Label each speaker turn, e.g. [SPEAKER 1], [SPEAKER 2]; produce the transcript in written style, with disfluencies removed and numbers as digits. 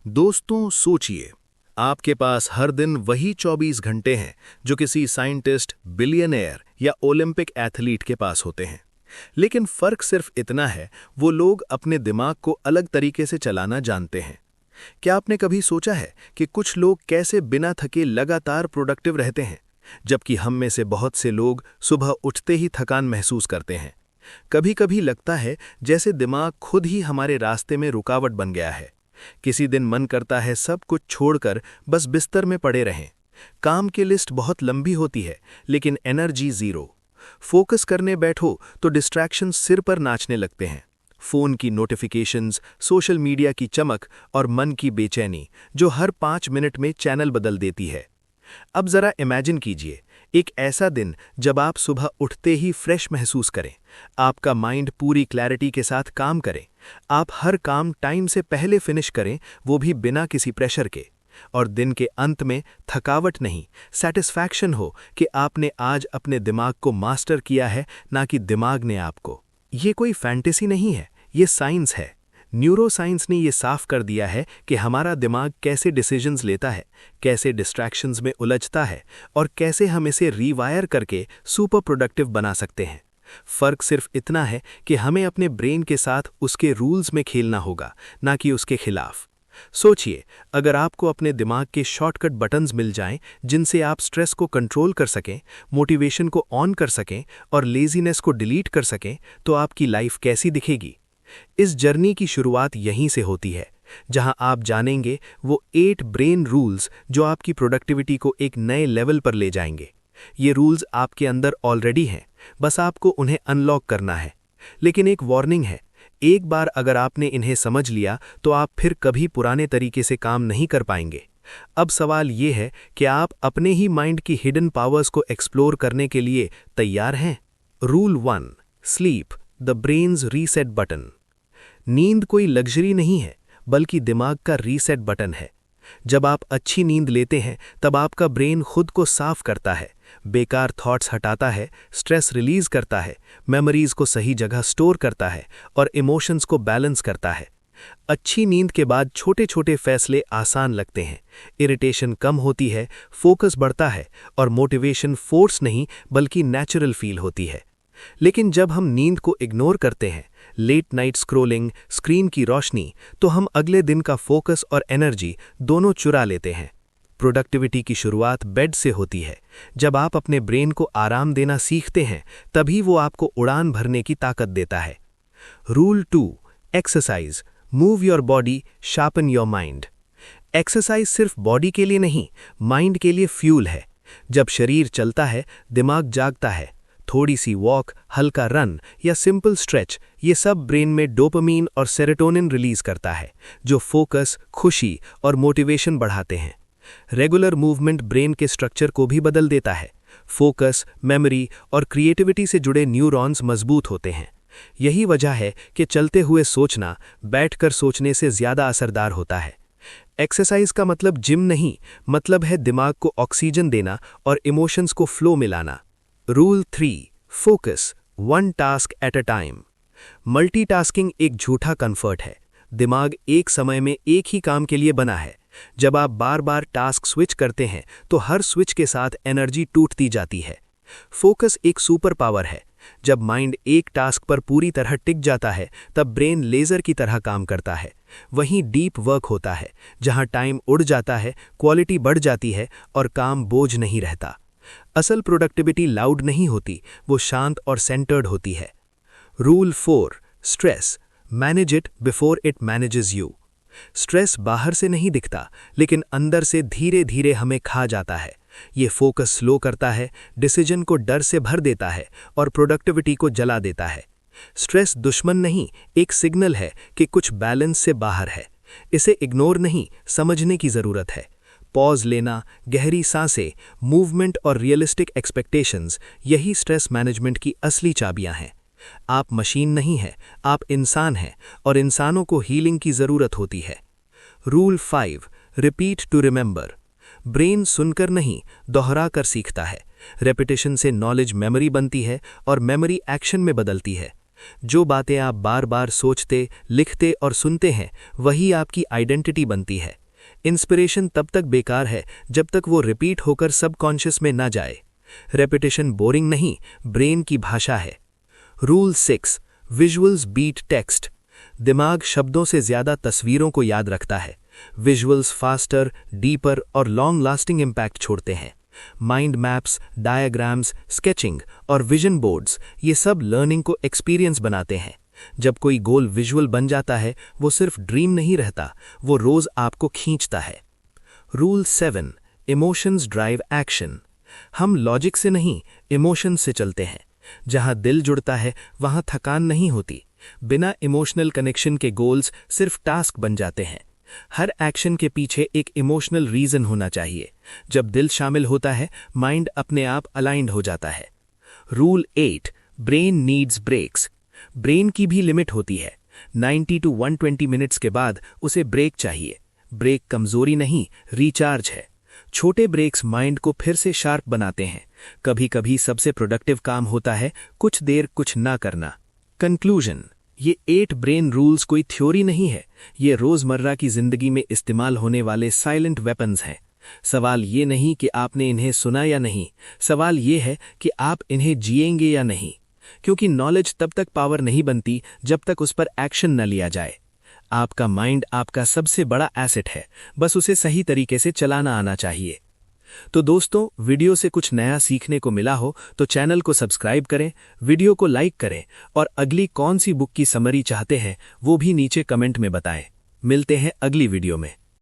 [SPEAKER 1] दोस्तों सोचिए, आपके पास हर दिन वही 24 घंटे हैं जो किसी साइंटिस्ट, बिलियनेयर या ओलंपिक एथलीट के पास होते हैं। लेकिन फर्क सिर्फ इतना है, वो लोग अपने दिमाग को अलग तरीके से चलाना जानते हैं। क्या आपने कभी सोचा है कि कुछ लोग कैसे बिना थके लगातार प्रोडक्टिव रहते हैं, जबकि हम में से बहुत से लोग सुबह उठते ही थकान महसूस करते हैं। कभी कभी लगता है जैसे दिमाग खुद ही हमारे रास्ते में रुकावट बन गया है। किसी दिन मन करता है सब कुछ छोड़कर बस बिस्तर में पड़े रहें। काम की लिस्ट बहुत लंबी होती है, लेकिन एनर्जी जीरो। फोकस करने बैठो तो डिस्ट्रैक्शन सिर पर नाचने लगते हैं। फोन की नोटिफिकेशंस, सोशल मीडिया की चमक और मन की बेचैनी जो हर 5 मिनट में चैनल बदल देती है। अब जरा इमेजिन कीजिए, एक ऐसा दिन जब आप सुबह उठते ही फ्रेश महसूस करें, आपका माइंड पूरी क्लैरिटी के साथ काम करे, आप हर काम टाइम से पहले फिनिश करें, वो भी बिना किसी प्रेशर के, और दिन के अंत में थकावट नहीं, सेटिस्फैक्शन हो कि आपने आज अपने दिमाग को मास्टर किया है, ना कि दिमाग ने आपको। ये कोई फैंटेसी नहीं है, ये साइंस है। न्यूरोसाइंस ने ये साफ कर दिया है कि हमारा दिमाग कैसे डिसीजंस लेता है, कैसे डिस्ट्रैक्शंस में उलझता है और कैसे हम इसे रीवायर करके सुपर प्रोडक्टिव बना सकते हैं। फर्क सिर्फ इतना है कि हमें अपने ब्रेन के साथ उसके रूल्स में खेलना होगा, ना कि उसके खिलाफ। सोचिए, अगर आपको अपने दिमाग के शॉर्टकट बटन्स मिल जाएं जिनसे आप स्ट्रेस को कंट्रोल कर सकें, मोटिवेशन को ऑन कर सकें और लेजीनेस को डिलीट कर सकें, तो आपकी लाइफ कैसी दिखेगी। इस जर्नी की शुरुआत यहीं से होती है, जहां आप जानेंगे वो 8 ब्रेन रूल्स जो आपकी प्रोडक्टिविटी को एक नए लेवल पर ले जाएंगे। ये रूल्स आपके अंदर ऑलरेडी हैं, बस आपको उन्हें अनलॉक करना है। लेकिन एक वार्निंग है, एक बार अगर आपने इन्हें समझ लिया तो आप फिर कभी पुराने तरीके से काम नहीं कर पाएंगे। अब सवाल ये है कि आप अपने ही माइंड की हिडन पावर्स को एक्सप्लोर करने के लिए तैयार हैं। Rule 1, sleep the brains reset button. नींद कोई लग्जरी नहीं है, बल्कि दिमाग का रीसेट बटन है। जब आप अच्छी नींद लेते हैं तब आपका ब्रेन खुद को साफ करता है, बेकार थॉट्स हटाता है, स्ट्रेस रिलीज करता है, मेमोरीज को सही जगह स्टोर करता है और इमोशंस को बैलेंस करता है। अच्छी नींद के बाद छोटे छोटे फैसले आसान लगते हैं, इरिटेशन कम होती है, फोकस बढ़ता है और मोटिवेशन फोर्स नहीं बल्कि नेचुरल फील होती है। लेकिन जब हम नींद को इग्नोर करते हैं, लेट नाइट स्क्रोलिंग, स्क्रीन की रोशनी, तो हम अगले दिन का फोकस और एनर्जी दोनों चुरा लेते हैं। प्रोडक्टिविटी की शुरुआत बेड से होती है। जब आप अपने ब्रेन को आराम देना सीखते हैं, तभी वो आपको उड़ान भरने की ताकत देता है। Rule 2, exercise move your body, sharpen your mind. Exercise सिर्फ बॉडी के लिए नहीं, माइंड के लिए फ्यूल है। जब शरीर चलता है, दिमाग जागता है। थोड़ी सी वॉक, हल्का रन या सिंपल स्ट्रेच, ये सब ब्रेन में डोपामीन और सेरोटोनिन रिलीज करता है, जो फोकस, खुशी और मोटिवेशन बढ़ाते हैं। रेगुलर मूवमेंट ब्रेन के स्ट्रक्चर को भी बदल देता है। फोकस, मेमोरी और क्रिएटिविटी से जुड़े न्यूरॉन्स मजबूत होते हैं। यही वजह है कि चलते हुए सोचना बैठकर सोचने से ज्यादा असरदार होता है। एक्सरसाइज का मतलब जिम नहीं, मतलब है दिमाग को ऑक्सीजन देना और इमोशंस को फ्लो मिलाना। Rule 3, focus one task at a time. Multitasking एक झूठा कंफर्ट है। दिमाग एक समय में एक ही काम के लिए बना है। जब आप बार बार टास्क स्विच करते हैं तो हर स्विच के साथ एनर्जी टूटती जाती है। फोकस एक सुपर पावर है। जब माइंड एक टास्क पर पूरी तरह टिक जाता है, तब ब्रेन लेजर की तरह काम करता है। वहीं डीप वर्क होता है, जहां टाइम उड़ जाता है, क्वालिटी बढ़ जाती है और काम बोझ नहीं रहता। असल प्रोडक्टिविटी लाउड नहीं होती, वो शांत और सेंटर्ड होती है। Rule 4, stress manage it before it manages you. Stress बाहर से नहीं दिखता, लेकिन अंदर से धीरे धीरे हमें खा जाता है। ये फोकस स्लो करता है, डिसीजन को डर से भर देता है और प्रोडक्टिविटी को जला देता है। स्ट्रेस दुश्मन नहीं, एक सिग्नल है कि कुछ बैलेंस से बाहर है। इसे इग्नोर नहीं, समझने की जरूरत है। पॉज लेना, गहरी सांसें, मूवमेंट और रियलिस्टिक एक्सपेक्टेशंस, यही स्ट्रेस मैनेजमेंट की असली चाबियां हैं। आप मशीन नहीं हैं, आप इंसान हैं और इंसानों को हीलिंग की जरूरत होती है। Rule 5, repeat to remember. Brain सुनकर नहीं, दोहरा कर सीखता है। रेपिटेशन से नॉलेज मेमोरी बनती है और मेमोरी एक्शन में बदलती है। जो बातें आप बार बार सोचते, लिखते और सुनते हैं, वही आपकी आइडेंटिटी बनती है। इंस्पिरेशन तब तक बेकार है जब तक वो रिपीट होकर सबकॉन्शियस में ना जाए। रेपिटेशन बोरिंग नहीं, ब्रेन की भाषा है। Rule 6, visuals beat text. दिमाग शब्दों से ज्यादा तस्वीरों को याद रखता है। विजुअल्स फास्टर, डीपर और लॉन्ग लास्टिंग इम्पैक्ट छोड़ते हैं। माइंड मैप्स, डायग्राम्स, स्केचिंग और विजन बोर्ड्स, ये सब लर्निंग को एक्सपीरियंस बनाते हैं। जब कोई गोल विजुअल बन जाता है, वो सिर्फ ड्रीम नहीं रहता, वो रोज आपको खींचता है। Rule 7, emotions drive action. हम लॉजिक से नहीं, इमोशन से चलते हैं। जहां दिल जुड़ता है वहां थकान नहीं होती। बिना इमोशनल कनेक्शन के गोल्स सिर्फ टास्क बन जाते हैं। हर एक्शन के पीछे एक इमोशनल रीजन होना चाहिए। जब दिल शामिल होता है, माइंड अपने आप अलाइंड हो जाता है। Rule 8, brain needs breaks. Brain की भी लिमिट होती है। 90 to 120 मिनट्स के बाद उसे ब्रेक चाहिए। ब्रेक कमजोरी नहीं, रिचार्ज है। छोटे ब्रेक्स माइंड को फिर से शार्प बनाते हैं। कभी कभी सबसे प्रोडक्टिव काम होता है कुछ देर कुछ ना करना। कंक्लूजन, ये 8 ब्रेन रूल्स कोई थ्योरी नहीं है, ये रोजमर्रा की जिंदगी में इस्तेमाल होने वाले साइलेंट वेपन्स हैं। सवाल ये नहीं कि आपने इन्हें सुना या नहीं, सवाल ये है कि आप इन्हें जिएंगे या नहीं। क्योंकि नॉलेज तब तक पावर नहीं बनती जब तक उस पर एक्शन न लिया जाए। आपका माइंड आपका सबसे बड़ा एसेट है, बस उसे सही तरीके से चलाना आना चाहिए। तो दोस्तों, वीडियो से कुछ नया सीखने को मिला हो तो चैनल को सब्सक्राइब करें, वीडियो को लाइक करें और अगली कौन सी बुक की समरी चाहते हैं वो भी नीचे कमेंट में बताएं। मिलते हैं अगली वीडियो में।